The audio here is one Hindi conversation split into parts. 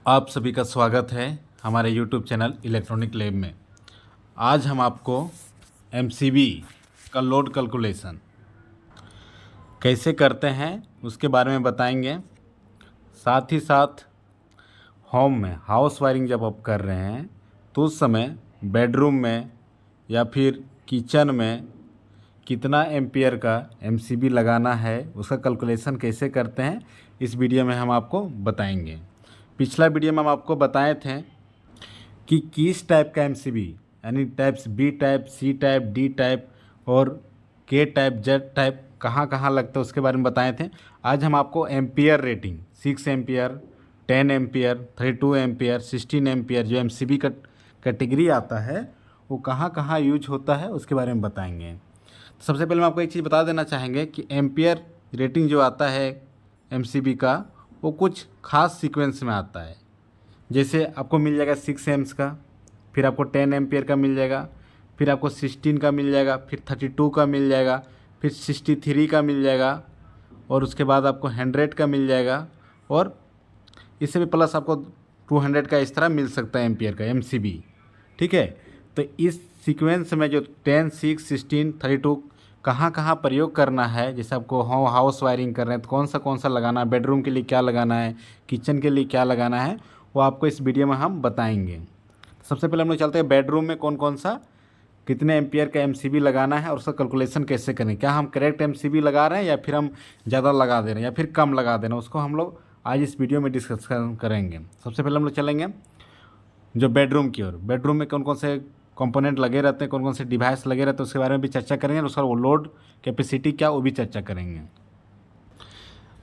आप सभी का स्वागत है हमारे YouTube चैनल इलेक्ट्रॉनिक लैब में। आज हम आपको MCB का लोड कैलकुलेशन कैसे करते हैं उसके बारे में बताएंगे। साथ ही साथ होम में हाउस वायरिंग जब आप कर रहे हैं तो उस समय बेडरूम में या फिर किचन में कितना एम्पियर का MCB लगाना है उसका कैलकुलेशन कैसे करते हैं इस वीडियो में हम आपको बताएंगे। पिछला वीडियो में हम आपको बताए थे कि किस टाइप का MCB यानी types B type, C type, D type और K टाइप, Z टाइप कहाँ कहाँ लगता है उसके बारे में बताए थे। आज हम आपको ampere rating 6 ampere, 10 ampere, 32 ampere, 16 ampere जो MCB का कैटेगरी आता है वो कहाँ कहाँ यूज होता है उसके बारे में बताएंगे। सबसे पहले मैं आपको एक चीज़ बता देना चाहेंगे कि एम्पियर रेटिंग जो आता है MCB का वो कुछ खास सीक्वेंस में आता है। जैसे आपको मिल जाएगा 6 एम्स का, फिर आपको 10 एम्पियर का मिल जाएगा, फिर आपको 16 का मिल जाएगा, फिर 32 का मिल जाएगा, फिर 63 का मिल जाएगा और उसके बाद आपको 100 का मिल जाएगा और इससे भी प्लस आपको 200 का इस तरह मिल सकता है एम्पियर का MCB। ठीक है, तो इस सीक्वेंस में जो 10, 6, 16, 32 कहाँ कहाँ प्रयोग करना है, जैसे आपको हाउस वायरिंग कर रहे हैं तो कौन सा लगाना है, बेडरूम के लिए क्या लगाना है, किचन के लिए क्या लगाना है, वो आपको इस वीडियो में हम बताएंगे। सबसे पहले हम लोग चलते हैं बेडरूम में कौन कौन सा कितने एम्पियर का MCB लगाना है और उसका कैलकुलेशन कैसे करें। क्या हम करेक्ट MCB लगा रहे हैं या फिर हम ज़्यादा लगा दे रहे हैं या फिर कम लगा दे रहे हैं, उसको हम लोग आज इस वीडियो में डिस्कस करेंगे। सबसे पहले हम लोग चलेंगे जो बेडरूम की ओर। बेडरूम में कौन कौन से कंपोनेंट लगे रहते हैं, कौन कौन से डिवाइस लगे रहते हैं उसके बारे में भी चर्चा करेंगे और उसका वो लोड कैपेसिटी क्या वो भी चर्चा करेंगे।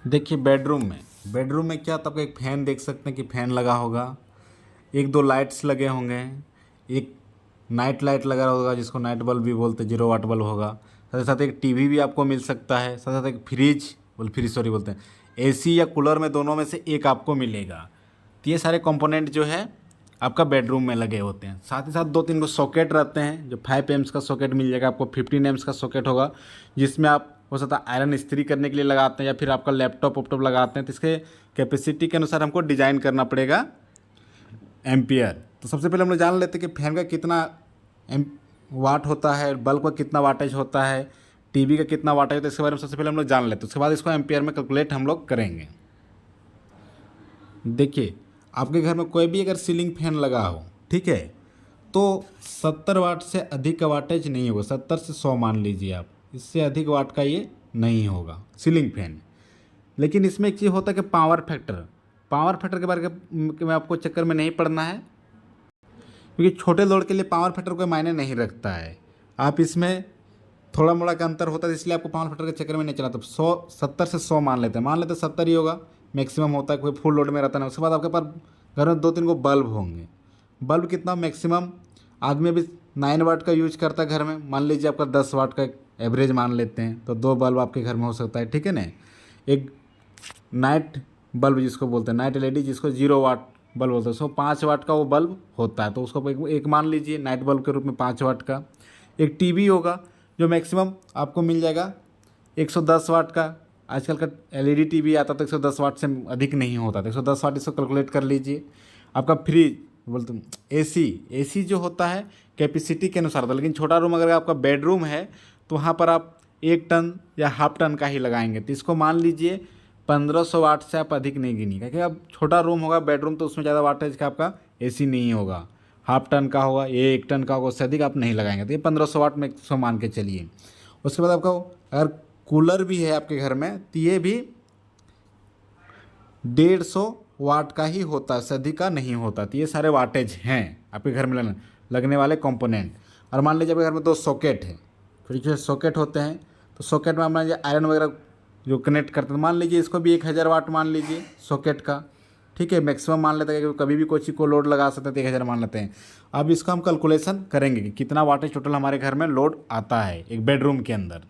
देखिए बेडरूम में क्या, तो आपको एक फ़ैन देख सकते हैं कि फ़ैन लगा होगा, एक दो लाइट्स लगे होंगे, एक नाइट लाइट लगा होगा जिसको नाइट बल्ब भी बोलते हैं, 0 वाट बल्ब होगा। साथ ही साथ एक टीवी भी आपको मिल सकता है, साथ साथ एक फ्रिज बोलते हैं, AC या कूलर में दोनों में से एक आपको मिलेगा। तो ये सारे कंपोनेंट जो है आपका बेडरूम में लगे होते हैं। साथ ही साथ 2-3 को सॉकेट रहते हैं, जो 5 एम्स का सॉकेट मिल जाएगा आपको, 15 एम्स का सॉकेट होगा जिसमें आप हो सकता है आयरन इस्त्री करने के लिए लगाते हैं या फिर आपका लैपटॉप वैपटॉप लगाते हैं, तो इसके कैपेसिटी के अनुसार हमको डिज़ाइन करना पड़ेगा एम्पियर। तो सबसे पहले हम लोग जान लेते हैं कि फैन का कितना वाट होता है, बल्ब का कितना वाटेज होता है, टीवी का कितना वाटेज होता है, इसके बारे में सबसे पहले हम लोग जान लेते हैं। उसके बाद इसको एम्पियर में कैलकुलेट हम लोग करेंगे। देखिए आपके घर में कोई भी अगर सीलिंग फैन लगा हो, ठीक है, तो 70 वाट से अधिक का वाटेज नहीं होगा। 70 से 100 मान लीजिए आप, इससे अधिक वाट का ये नहीं होगा सीलिंग फैन। लेकिन इसमें एक चीज़ होता है कि पावर फैक्टर के बारे में आपको चक्कर में नहीं पड़ना है, क्योंकि छोटे लोड के लिए पावर फैक्टर कोई मायने नहीं रखता है। आप इसमें थोड़ा मोड़ा का अंतर होता है, इसलिए आपको पावर फैक्टर के चक्कर में नहीं चला। तो 70 से 100 मान लेते हैं 70 ही होगा, मैक्सिमम होता है, कोई फुल लोड में रहता है। उसके बाद आपके पास घर में 2-3 को बल्ब होंगे। बल्ब कितना मैक्सिमम आदमी अभी 9 वाट का यूज करता है घर में, मान लीजिए आपका 10 वाट का एवरेज मान लेते हैं, तो 2 बल्ब आपके घर में हो सकता है, ठीक है ना। एक नाइट बल्ब जिसको बोलते हैं, नाइट LED जिसको 0 वाट बल्ब बोलते हैं, उसको 5 वाट का वो बल्ब होता है, तो उसको एक मान लीजिए नाइट बल्ब के रूप में 5 वाट का। एक टीवी होगा जो मैक्सिमम आपको मिल जाएगा 110 वाट का। आजकल का LED टीवी आता तो 110 वाट से अधिक नहीं होता, तो 110 वाट इसको कैलकुलेट कर लीजिए। आपका फ्रिज बोलते हैं AC जो होता है कैपेसिटी के अनुसार होता है, लेकिन छोटा रूम अगर आपका बेडरूम है तो वहाँ पर आप 1 टन या हाफ टन का ही लगाएंगे, तो इसको मान लीजिए 1500 वाट से आप अधिक नहीं गिनिएगा, क्योंकि अब छोटा रूम होगा बेडरूम तो उसमें ज़्यादा वाटेज का आपका AC नहीं होगा, हाफ टन का होगा, ये 1 टन का होगा, उससे अधिक आप नहीं लगाएंगे। तो ये 1500 वाट में 100 मान के चलिए। उसके बाद आपका अगर कूलर भी है आपके घर में तो ये भी 150 वाट का ही होता है, उससे अधिक का नहीं होता। तो ये सारे वाटेज हैं आपके घर में लगने वाले कंपोनेंट। और मान लीजिए आपके घर में 2 सॉकेट है, फ्रिज में सॉकेट होते हैं, तो सॉकेट में मान लीजिए आयरन वगैरह जो कनेक्ट करते हैं, मान लीजिए इसको भी 1000 वाट मान लीजिए सॉकेट का, ठीक है, मैक्सिमम मान लेते हैं कि कभी भी कोई चीज़ को लोड लगा सकते हैं तो 1000 मान लेते हैं। अब इसका हम कैलकुलेशन करेंगे कि कितना वाटेज टोटल हमारे घर में लोड आता है एक बेडरूम के अंदर।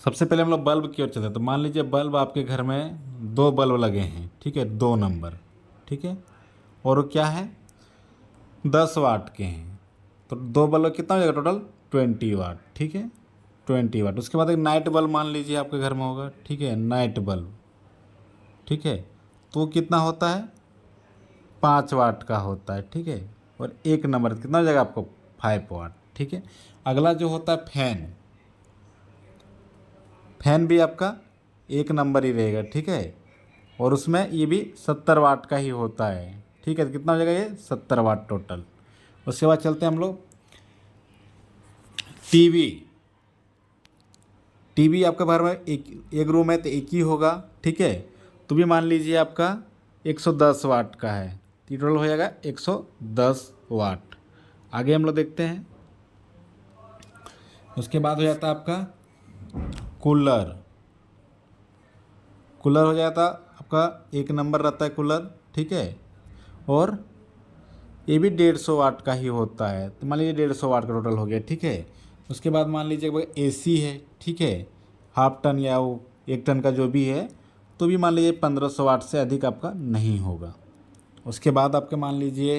सबसे पहले हम लोग बल्ब की ओर चलते हैं। तो मान लीजिए बल्ब आपके घर में 2 बल्ब लगे हैं, ठीक है, 2 नंबर, ठीक है, और वो क्या है 10 वाट के हैं, तो 2 बल्ब कितना हो जाएगा टोटल 20 वाट, ठीक है, 20 वाट। उसके बाद एक नाइट बल्ब मान लीजिए आपके घर में होगा, ठीक है, नाइट बल्ब, ठीक है, तो वो कितना होता है 5 वाट का होता है, ठीक है। और 1 नंबर कितना हो जाएगा आपको 5 वाट, ठीक है। अगला जो होता है फैन, फैन भी आपका 1 नंबर ही रहेगा, ठीक है। और उसमें ये भी 70 वाट का ही होता है, ठीक है। तो कितना हो जाएगा ये 70 वाट टोटल। उसके बाद चलते हैं हम लोग टीवी। टीवी आपके घर में एक रूम है तो एक ही होगा, ठीक है। तो भी मान लीजिए आपका 110 वाट का है, तो टोटल हो जाएगा 110 वाट। आगे हम लोग देखते हैं। उसके बाद हो जाता है आपका कूलर। कूलर हो जाता आपका 1 नंबर रहता है कूलर, ठीक है। और ये भी 150 वाट का ही होता है, तो मान लीजिए 150 वाट का टोटल हो गया, ठीक है। उसके बाद मान लीजिए एसी है, ठीक है, हाफ टन या वो 1 टन का जो भी है, तो भी मान लीजिए 1500 वाट से अधिक आपका नहीं होगा। उसके बाद आपके मान लीजिए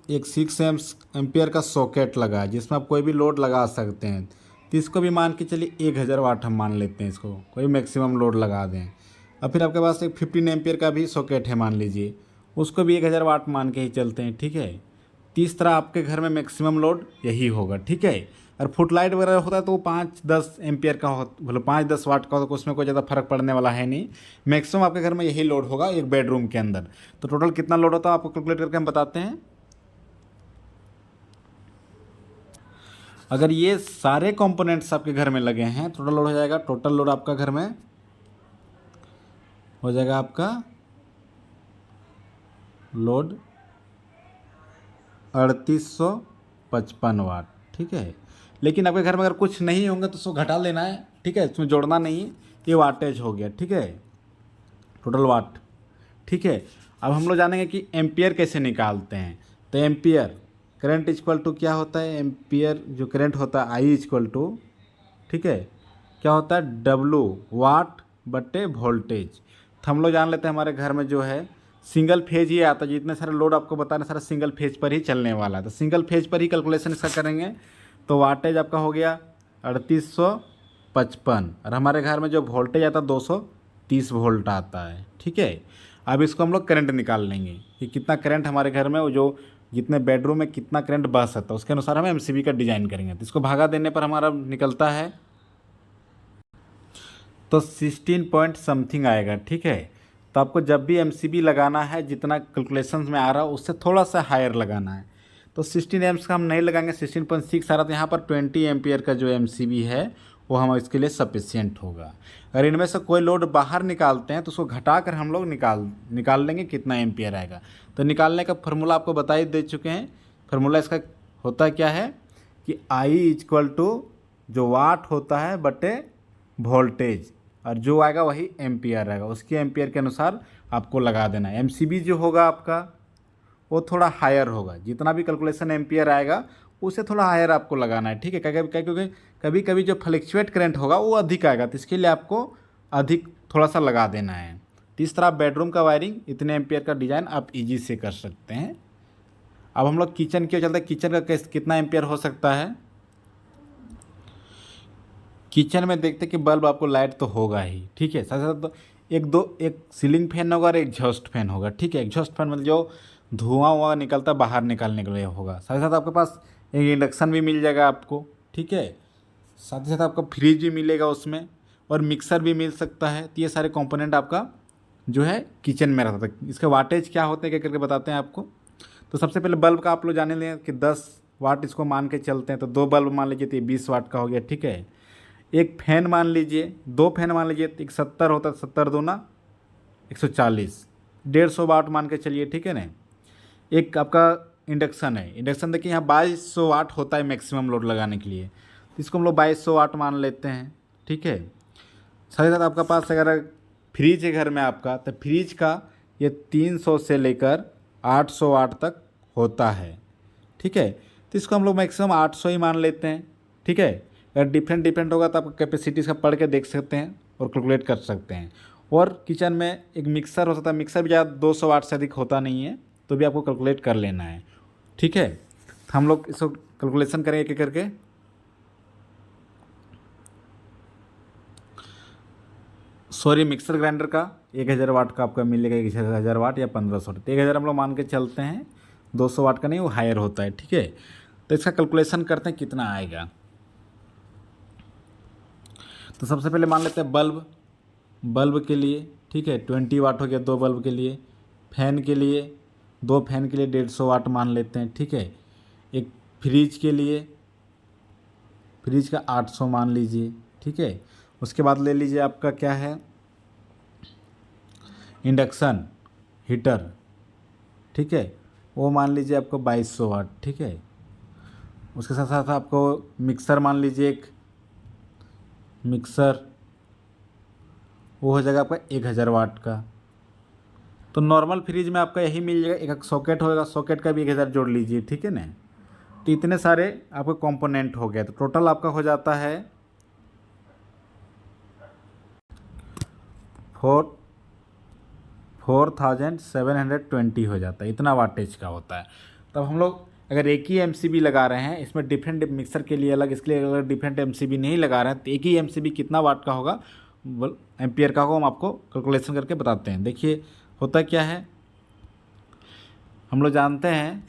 एक 6 एम्पियर का सॉकेट लगा है जिसमें आप कोई भी लोड लगा सकते हैं, तो इसको भी मान के चलिए 1000 वाट हम मान लेते हैं, इसको कोई मैक्सिमम लोड लगा दें। और फिर आपके पास एक 15 एम्पियर का भी सॉकेट है मान लीजिए, उसको भी 1000 वाट मान के ही चलते हैं, ठीक है। तो इस तरह आपके घर में मैक्सिमम लोड यही होगा, ठीक है। और फुटलाइट वगैरह होता है तो वो 5-10 एम्पियर का हो, मतलब 5-10 वाट का हो, तो उसमें कोई ज़्यादा फर्क पड़ने वाला है नहीं। मैक्सिमम आपके घर में यही लोड होगा एक बेडरूम के अंदर। तो टोटल कितना लोड होता है आपको कैलकुलेट करके हम बताते हैं। अगर ये सारे कंपोनेंट्स आपके घर में लगे हैं, टोटल लोड हो जाएगा, टोटल लोड आपका घर में हो जाएगा आपका लोड 3855 वाट, ठीक है। लेकिन आपके घर में अगर कुछ नहीं होंगे तो उसको घटा लेना है, ठीक है, इसमें जोड़ना नहीं। ये वाटेज हो गया, ठीक है, टोटल वाट, ठीक है। अब हम लोग जानेंगे कि एम्पियर कैसे निकालते हैं। तो एम्पियर करंट इक्वल टू क्या होता है, एम्पियर जो करंट होता है आई इक्वल टू, ठीक है, क्या होता है डब्लू वाट बटे वोल्टेज। तो हम लोग जान लेते हैं हमारे घर में जो है सिंगल फेज ही आता है, जितने सारे लोड आपको बताना सारा सिंगल फेज पर ही चलने वाला है, तो सिंगल फेज पर ही कैलकुलेशन इसका करेंगे। तो वाटेज आपका हो गया 3855, और हमारे घर में जो वोल्टेज आता है 230 वोल्ट आता है, ठीक है। अब इसको हम लोग करंट निकाल लेंगे कि कितना करंट हमारे घर में, वो जो जितने बेडरूम में कितना करंट बह सकता है उसके अनुसार हम एमसीबी का डिज़ाइन करेंगे। तो इसको भागा देने पर हमारा निकलता है तो 16 पॉइंट समथिंग आएगा, ठीक है। तो आपको जब भी एमसीबी लगाना है जितना कैलकुलेशंस में आ रहा है उससे थोड़ा सा हायर लगाना है। तो 16 एम्स का हम नहीं लगाएंगे, 16.6 आ रहा, तो यहाँ पर 20 एम्पियर का जो एमसीबी है वो हम इसके लिए सफिशियंट होगा। अगर इनमें से कोई लोड बाहर निकालते हैं तो उसको घटा कर हम लोग निकाल लेंगे कितना एम्पियर आएगा। तो निकालने का फार्मूला आपको बता ही दे चुके हैं। फार्मूला इसका होता क्या है कि आई इक्वल टू जो वाट होता है बटे वोल्टेज, और जो आएगा वही एम्पियर आएगा, उसके एम्पियर के अनुसार आपको लगा देना है। एमसीबी जो होगा आपका वो थोड़ा हायर होगा, जितना भी कैलकुलेशन एम्पियर आएगा उससे थोड़ा हायर आपको लगाना है, ठीक है। क्योंकि कभी कभी जो फ्लक्चुएट करंट होगा वो अधिक आएगा, तो इसके लिए आपको अधिक थोड़ा सा लगा देना है। तो इस तरह बेडरूम का वायरिंग इतने एम्पियर का डिज़ाइन आप इजी से कर सकते हैं। अब हम लोग किचन की ओर चलते हैं, किचन का कितना एम्पियर हो सकता है। किचन में देखते कि बल्ब आपको लाइट तो होगा ही, ठीक है। साथ साथ तो एक सीलिंग फैन होगा और एक एग्जॉस्ट फैन होगा, ठीक है। एग्जॉस्ट फैन मतलब जो धुआं हुआ निकलता बाहर निकालने के लिए होगा। साथ ही साथ आपके पास एक इंडक्शन भी मिल जाएगा आपको, ठीक है। साथ ही साथ आपको फ्रिज भी मिलेगा उसमें, और मिक्सर भी मिल सकता है। तो ये सारे कंपोनेंट आपका जो है किचन में रहता है। इसके वाटेज क्या होते हैं क्या करके बताते हैं आपको। तो सबसे पहले बल्ब का आप लोग जाने लें कि 10 वाट इसको मान के चलते हैं, तो 2 बल्ब मान लीजिए तो ये 20 वाट का हो गया, ठीक है। एक फैन मान लीजिए, 2 फैन मान लीजिए, तो एक 70 होता है, 70 दूना 140, 150 वाट मान के चलिए, ठीक है ना। एक आपका इंडक्शन है, इंडक्शन देखिए यहाँ 2200 वाट होता है मैक्सिमम लोड लगाने के लिए, तो इसको हम लोग 2200 वाट मान लेते हैं, ठीक है। साथ ही साथ आपका पास अगर फ्रिज है घर में आपका, तो फ्रिज का ये 300 से लेकर 800 वाट तक होता है, ठीक है। तो इसको हम लोग मैक्सिमम 800 ही मान लेते हैं, ठीक है। अगर डिफरेंट डिफरेंट होगा तो आप कैपेसिटीज़ का पढ़ के देख सकते हैं और कैलकुलेट कर सकते हैं। और किचन में एक मिक्सर हो सकता है, मिक्सर भी ज़्यादा 200 वाट से अधिक होता नहीं है, तो भी आपको कैलकुलेट कर लेना है, ठीक है। तो हम लोग इसको कैलकुलेशन करेंगे एक करके। सॉरी मिक्सर ग्राइंडर का 1000 वाट का आपका मिलेगा, 1000 वाट या 1500 वाट। 1000 हम लोग मान के चलते हैं, 200 वाट का नहीं, वो हायर होता है, ठीक है। तो इसका कैलकुलेशन करते हैं कितना आएगा। तो सबसे पहले मान लेते हैं बल्ब के लिए, ठीक है, 20 वाट हो गया 2 बल्ब के लिए। फैन के लिए 2 फैन के लिए 150 वाट मान लेते हैं, ठीक है। एक फ्रिज के लिए, फ्रिज का 800 मान लीजिए, ठीक है। उसके बाद ले लीजिए आपका क्या है, इंडक्शन हीटर, ठीक है, वो मान लीजिए आपको 2200 वाट, ठीक है। उसके साथ साथ आपको मिक्सर मान लीजिए, एक मिक्सर वो हो जाएगा आपका 1000 वाट का। तो नॉर्मल फ्रिज में आपका यही मिल जाएगा। एक सॉकेट होगा, सॉकेट का भी 1000 जोड़ लीजिए, ठीक है ना। तो इतने सारे आपके कंपोनेंट हो गए, तो टोटल आपका हो जाता है 4720 हो जाता है, इतना वाटेज का होता है। तब हम लोग अगर एक ही एमसीबी लगा रहे हैं, इसमें डिफरेंट मिक्सर के लिए अलग, इसके लिए अलग डिफरेंट एमसीबी नहीं लगा रहे हैं, तो एक ही एमसीबी कितना वाट का होगा, एम्पियर का होगा, हम आपको कैलकुलेशन करके बताते हैं। देखिए होता क्या है, हम लोग जानते हैं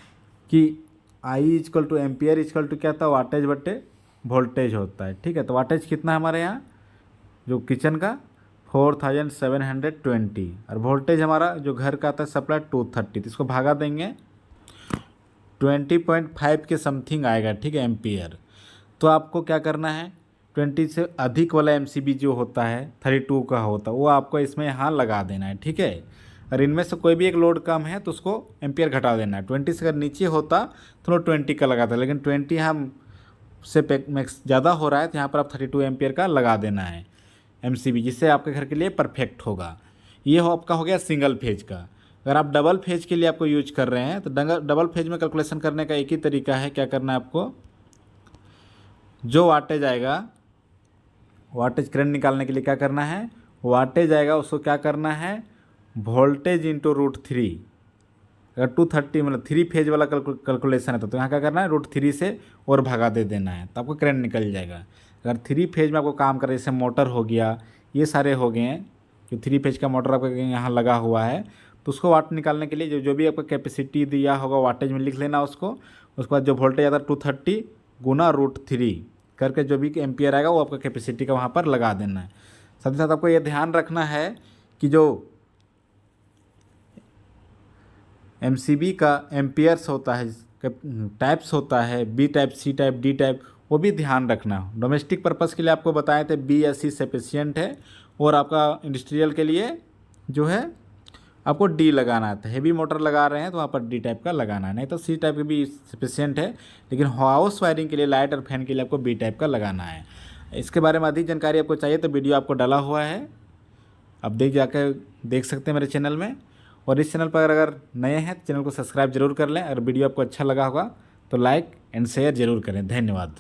कि I is equal to ampere is equal to क्या था, वाटेज बटे वोल्टेज होता है, ठीक है। तो वाटेज कितना है हमारे यहाँ जो किचन का 4720, और वोल्टेज हमारा जो घर का आता है सप्लाई 230, तो इसको भागा देंगे 20.5 के समथिंग आएगा, ठीक है, एम्पियर। तो आपको क्या करना है, 20 से अधिक वाला एमसीबी जो होता है 32 का होता है, वो आपको इसमें यहाँ लगा देना है, ठीक है। और इनमें से कोई भी एक लोड कम है तो उसको एम्पियर घटा देना है। 20 से अगर नीचे होता तो लोग 20 का लगाता है, लेकिन 20 यहाँ से मैक्स ज़्यादा हो रहा है, तो यहाँ पर आप 32 एम्पियर का लगा देना है एमसीबी, जिससे आपके घर के लिए परफेक्ट होगा। ये हो आपका हो गया सिंगल फेज का। अगर आप डबल फेज के लिए आपको यूज कर रहे हैं, तो डबल फेज में कैलकुलेशन करने का एक ही तरीका है। क्या करना है आपको, जो वाटेज आएगा, वाटेज करंट निकालने के लिए क्या करना है, वाटेज आएगा उसको क्या करना है, वोल्टेज इंटू √3। अगर 230 मतलब 3 फेज वाला कैलकुलेशन है तो यहाँ क्या करना है, √3 से और भगा दे देना है, तो आपको करंट निकल जाएगा। अगर 3 फेज में आपको काम करे, जैसे मोटर हो गया, ये सारे हो गए हैं कि 3 फेज का मोटर आपका यहाँ लगा हुआ है, तो उसको वाट निकालने के लिए जो भी आपका कैपेसिटी दिया होगा वाटेज में लिख लेना उसको। उसके बाद जो वोल्टेज आता है 230 गुना √3 करके जो भी एम्पियर आएगा वो आपका कैपेसिटी का वहाँ पर लगा देना है। साथ ही साथ आपको ये ध्यान रखना है कि जो एमसीबी का एम्पियर्स होता है, टाइप्स होता है, B type, C type, D type, वो भी ध्यान रखना। डोमेस्टिक पर्पस के लिए आपको बताए थे बी या सी सफिशिएंट है, और आपका इंडस्ट्रियल के लिए जो है आपको डी लगाना है। तो हैवी मोटर लगा रहे हैं तो वहाँ पर डी टाइप का लगाना है, नहीं तो सी टाइप का भी सफिशिएंट है, लेकिन हाउस वायरिंग के लिए, लाइट और फैन के लिए आपको बी टाइप का लगाना है। इसके बारे में अधिक जानकारी आपको चाहिए तो वीडियो आपको डाला हुआ है, आप देख सकते हैं मेरे चैनल में। और इस चैनल पर अगर नए हैं तो चैनल को सब्सक्राइब जरूर कर लें। अगर वीडियो आपको अच्छा लगा होगा तो लाइक एंड शेयर जरूर करें। धन्यवाद।